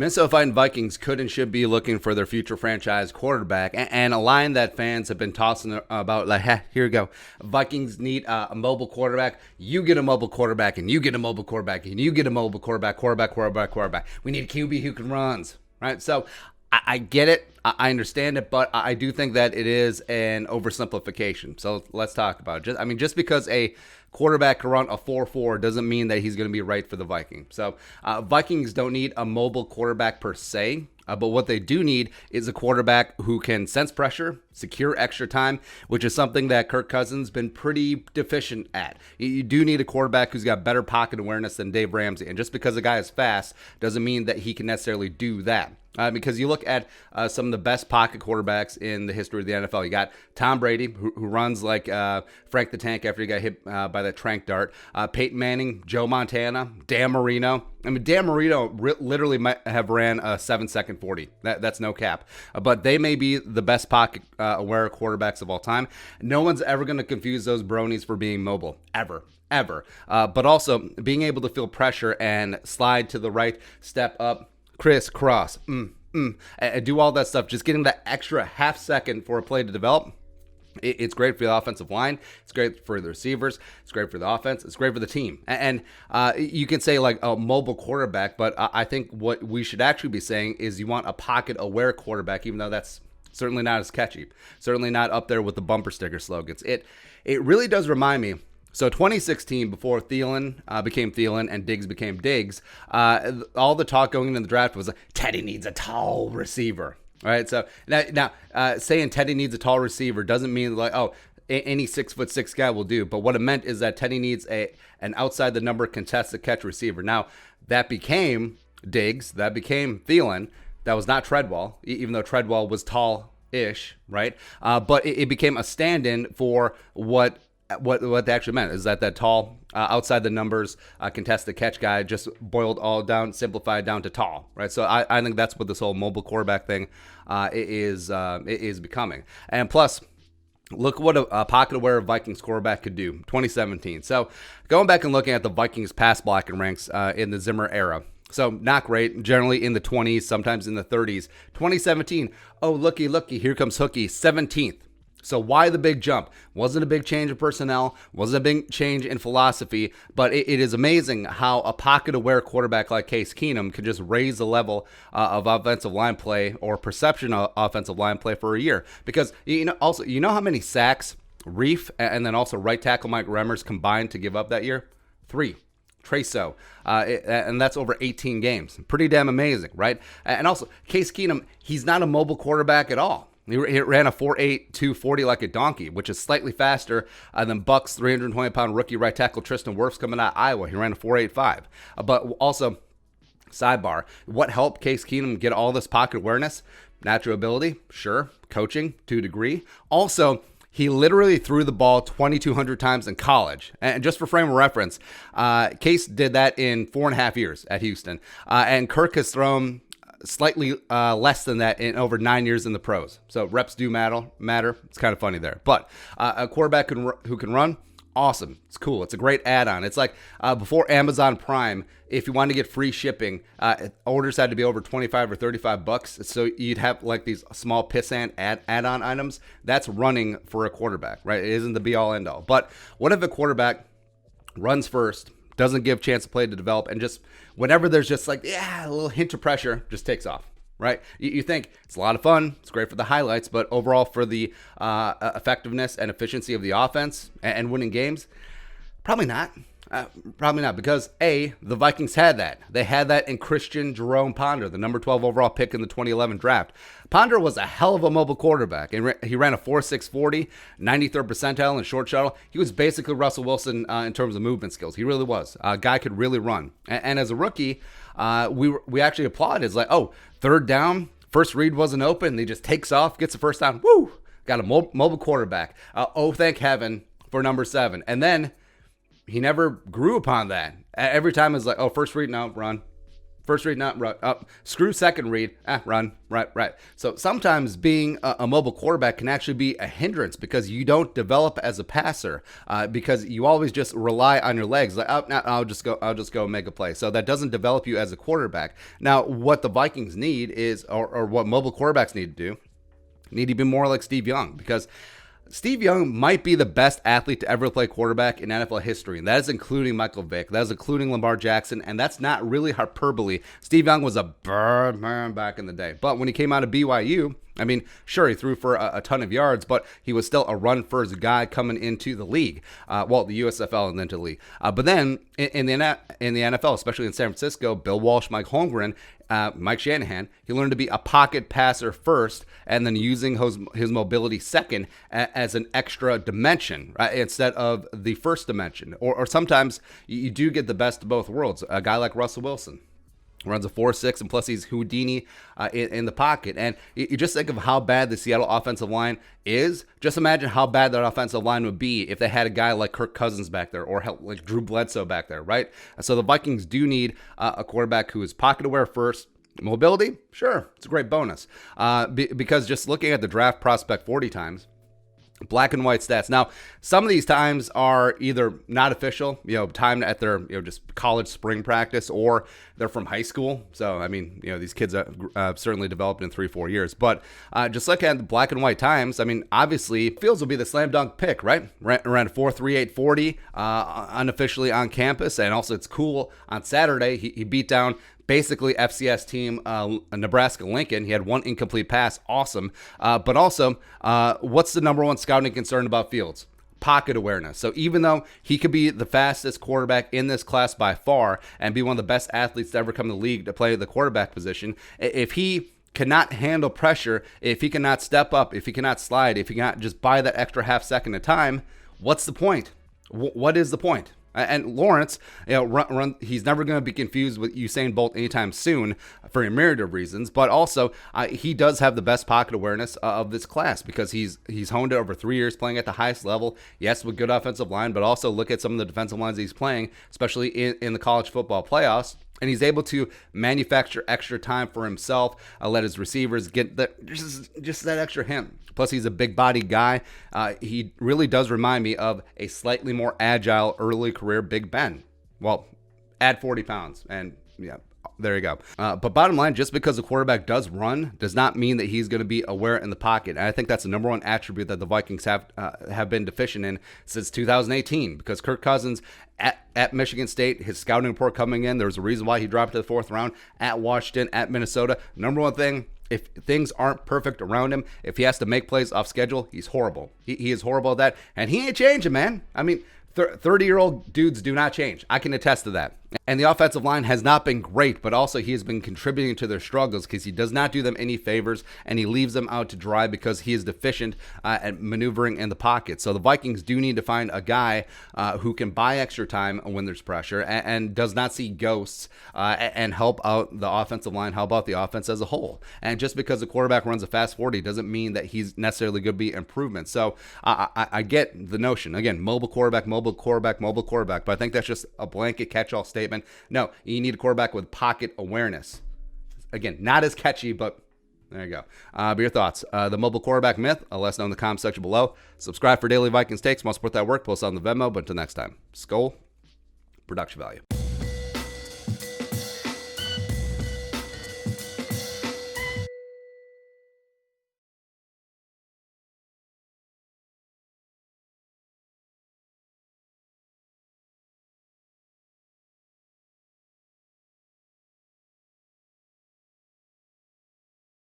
Minnesota Fighting Vikings could and should be looking for their future franchise quarterback, and a line that fans have been tossing about, like, here we go. Vikings need a mobile quarterback. You get a mobile quarterback, and you get a mobile quarterback, and you get a mobile quarterback. We need a QB who can runs, right? So I get it. I understand it, but I do think that it is an oversimplification. So let's talk about it. Just because a quarterback can run a 4.4 doesn't mean that he's going to be right for the Vikings. So Vikings don't need a mobile quarterback per se, but what they do need is a quarterback who can sense pressure, secure extra time, which is something that Kirk Cousins been pretty deficient at. You do need a quarterback who's got better pocket awareness than Dave Ramsey, and just because a guy is fast doesn't mean that he can necessarily do that. Because you look at some of the best pocket quarterbacks in the history of the NFL. You got Tom Brady, who runs like Frank the Tank after he got hit by that trank dart. Peyton Manning, Joe Montana, Dan Marino. Dan Marino literally might have ran a 7-second 40. That's no cap. But they may be the best pocket aware quarterbacks of all time. No one's ever going to confuse those bronies for being mobile, ever. But also being able to feel pressure and slide to the right, step up, crisscross, and do all that stuff. Just getting that extra half second for a play to develop. It's great for the offensive line. It's great for the receivers. It's great for the offense. It's great for the team. And you can say like a mobile quarterback, but I think what we should actually be saying is you want a pocket-aware quarterback, even though that's certainly not as catchy. Certainly not up there with the bumper sticker slogans. It really does remind me. So 2016, before Thielen became Thielen and Diggs became Diggs, all the talk going into the draft was Teddy needs a tall receiver. All right, so now saying Teddy needs a tall receiver doesn't mean like, oh, any 6'6" guy will do. But what it meant is that Teddy needs an outside the number contested catch receiver. Now, that became Diggs, that became Thielen. That was not Treadwell, even though Treadwell was tall-ish, right? But it became a stand-in for what they actually meant is that tall, outside the numbers, contested catch guy just boiled all down, simplified down to tall, right? So I think that's what this whole mobile quarterback thing is becoming. And plus, look what a pocket-aware Vikings quarterback could do, 2017. So going back and looking at the Vikings pass blocking ranks in the Zimmer era. So not great, generally in the 20s, sometimes in the 30s. 2017, oh, looky, here comes Hookie, 17th. So why the big jump? Wasn't a big change of personnel, wasn't a big change in philosophy, but it is amazing how a pocket-aware quarterback like Case Keenum can just raise the level of offensive line play or perception of offensive line play for a year. Because you know how many sacks Reef and then also right tackle Mike Remmers combined to give up that year? 3. Treso, and that's over 18 games. Pretty damn amazing, right? And also, Case Keenum, he's not a mobile quarterback at all. He ran a 4.8 240 like a donkey, which is slightly faster than Buck's 320-pound rookie right tackle Tristan Wirfs coming out of Iowa. He ran a 4.85. But also, sidebar, what helped Case Keenum get all this pocket awareness? Natural ability, sure. Coaching, to a degree. Also, he literally threw the ball 2,200 times in college. And just for frame of reference, Case did that in 4.5 years at Houston. And Kirk has thrown slightly less than that in over 9 years in the pros. So reps do matter. It's kind of funny there. But a quarterback who can run, awesome. It's cool. It's a great add-on. It's like before Amazon Prime, if you wanted to get free shipping, orders had to be over 25 or 35 bucks. So you'd have like these small pissant add-on items. That's running for a quarterback, right? It isn't the be-all, end-all. But what if a quarterback runs first, doesn't give chance to play to develop, and just whenever there's just like, a little hint of pressure, just takes off, right? You think it's a lot of fun, it's great for the highlights, but overall for the effectiveness and efficiency of the offense and winning games, probably not. Probably not, because the Vikings had that. They had that in Christian Jerome Ponder, the number 12 overall pick in the 2011 draft. Ponder was a hell of a mobile quarterback. He ran a 4.6 40, 93rd percentile in short shuttle. He was basically Russell Wilson in terms of movement skills. He really was. A guy could really run. And as a rookie, we actually applauded. It's like, third down, first read wasn't open. He just takes off, gets the first down. Woo! Got a mobile quarterback. Thank heaven for number 7. And then he never grew upon that. Every time it's like, first read, no, run. First read, not run. Screw second read. Run. Right. So sometimes being a mobile quarterback can actually be a hindrance because you don't develop as a passer because you always just rely on your legs. Like, I'll just go make a play. So that doesn't develop you as a quarterback. Now, what the Vikings need is, or what mobile quarterbacks need to do, need to be more like Steve Young, because Steve Young might be the best athlete to ever play quarterback in NFL history, and that is including Michael Vick, that is including Lamar Jackson, and that's not really hyperbole. Steve Young was a bird man back in the day, but when he came out of BYU, I mean, sure, he threw for a ton of yards, but he was still a run-first guy coming into the league, the USFL and then to the league. But then in the NFL, especially in San Francisco, Bill Walsh, Mike Holmgren, Mike Shanahan, he learned to be a pocket passer first and then using his mobility second as an extra dimension, right, instead of the first dimension. Or sometimes you do get the best of both worlds. A guy like Russell Wilson runs a 4.6, and plus he's Houdini in the pocket. And you just think of how bad the Seattle offensive line is. Just imagine how bad that offensive line would be if they had a guy like Kirk Cousins back there or like Drew Bledsoe back there, right? So the Vikings do need a quarterback who is pocket aware first. Mobility, sure, it's a great bonus because just looking at the draft prospect 40 times, black and white stats. Now, some of these times are either not official, timed at their, just college spring practice, or they're from high school. So, I mean, these kids have certainly developed in 3-4 years. But just looking at the black and white times, I mean, obviously, Fields will be the slam dunk pick, right? Around 4.38 40 unofficially on campus. And also, it's cool. On Saturday, he beat down basically FCS team Nebraska-Lincoln. He had one incomplete pass. Awesome. But also, what's the number one scouting concern about Fields? Pocket awareness. So even though he could be the fastest quarterback in this class by far and be one of the best athletes to ever come to the league to play the quarterback position, if he cannot handle pressure, if he cannot step up, if he cannot slide, if he cannot just buy that extra half second of time, what's the point? What is the point? And Lawrence, he's never going to be confused with Usain Bolt anytime soon for a myriad of reasons. But also, he does have the best pocket awareness of this class because he's honed it over 3 years playing at the highest level. Yes, with good offensive line, but also look at some of the defensive lines he's playing, especially in the college football playoffs. And he's able to manufacture extra time for himself, let his receivers get just that extra hint. Plus, he's a big-bodied guy. He really does remind me of a slightly more agile early career Big Ben. Well, add 40 pounds, and yeah, there you go. But bottom line, just because the quarterback does run does not mean that he's going to be aware in the pocket. And I think that's the number one attribute that the Vikings have been deficient in since 2018. Because Kirk Cousins at Michigan State, his scouting report coming in, there was a reason why he dropped to the 4th round. At Washington, at Minnesota, number one thing, if things aren't perfect around him, if he has to make plays off schedule, he's horrible. He is horrible at that, and he ain't changing, man. I mean, 30-year-old dudes do not change. I can attest to that. And the offensive line has not been great, but also he has been contributing to their struggles because he does not do them any favors, and he leaves them out to dry because he is deficient at maneuvering in the pocket. So the Vikings do need to find a guy who can buy extra time when there's pressure and does not see ghosts and help out the offensive line, help out the offense as a whole. And just because the quarterback runs a fast 40 doesn't mean that he's necessarily going to be improvement. So I get the notion. Again, mobile quarterback, but I think that's just a blanket catch-all statement. No, you need a quarterback with pocket awareness. Again, not as catchy, but there you go. But your thoughts. The mobile quarterback myth, let us know in the comments section below. Subscribe for daily Vikings takes. Want to support that work, post on the Venmo. But until next time, Skol, production value.